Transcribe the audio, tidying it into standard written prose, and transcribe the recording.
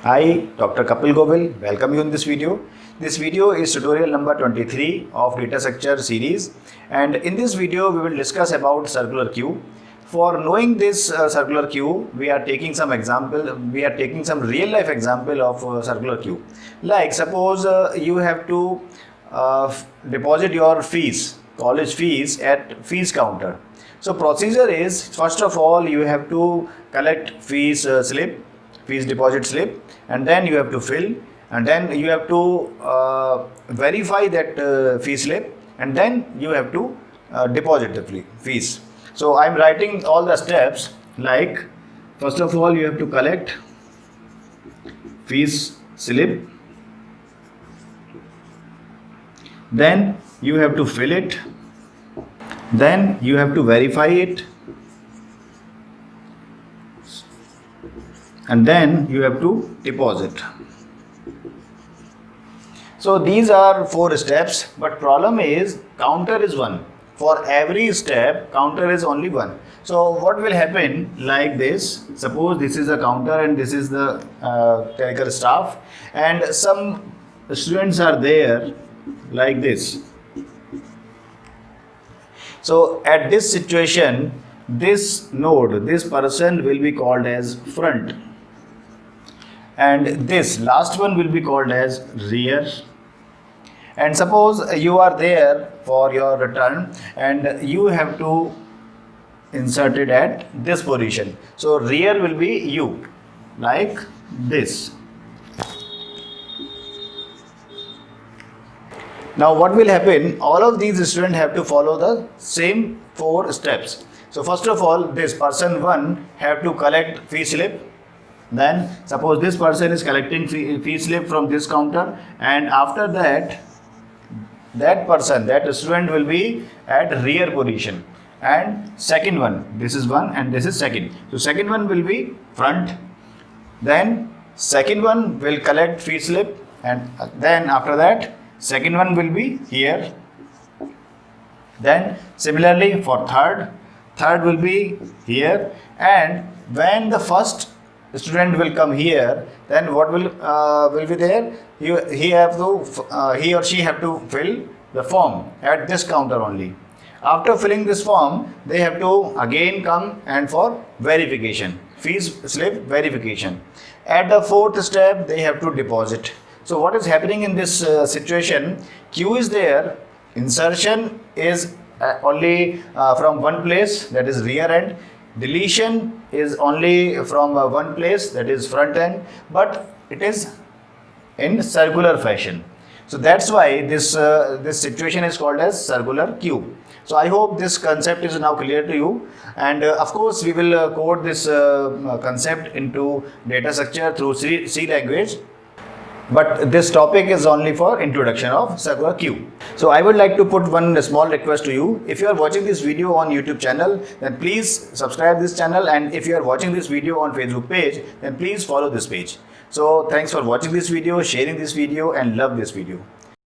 Hi, Dr. Kapil Govil. Welcome you in this video. This video is tutorial number 23 of data structure series, and in this video we will discuss about circular queue. For knowing this circular queue, we are taking some real life example of circular queue. Like suppose you have to deposit your fees, college fees at fees counter. So procedure is, first of all you have to collect fees fees deposit slip, and then you have to fill, and then you have to verify that fee slip, and then you have to deposit the fees. So I am writing all the steps. Like first of all you have to collect fees slip, then you have to fill it, then you have to verify it, and then you have to deposit. So these are 4 steps, but problem is counter is 1. For every step counter is only 1. So what will happen like this? Suppose this is a counter and this is the clerical staff, and some students are there like this. So at this situation, this node, this person will be called as front, and this last one will be called as rear. And suppose you are there for your return and you have to insert it at this position. So rear will be you, like this. Now what will happen? All of these students have to follow the same 4 steps. So first of all, this person 1 have to collect fee slip. Then suppose this person is collecting fee slip from this counter, and after that that student will be at rear position, and second one, this is 1 and this is second. So second one will be front, then second one will collect fee slip, and then after that second one will be here. Then similarly for third will be here, and when the first student will come here, then what will be there? He or she have to fill the form at this counter only. After filling this form, they have to again come and for verification, fees slip verification. At the 4th step, they have to deposit. So what is happening in this situation? Queue is there, insertion is only from one place, that is rear end. Deletion is only from one place, that is front end, but it is in circular fashion. So that's why this situation is called as circular queue. So I hope this concept is now clear to you, and of course we will code this concept into data structure through C language. But this topic is only for introduction of circular queue. So I would like to put one small request to you. If you are watching this video on YouTube channel, then please subscribe this channel, and if you are watching this video on Facebook page, then please follow this page. So thanks for watching this video, sharing this video, and love this video.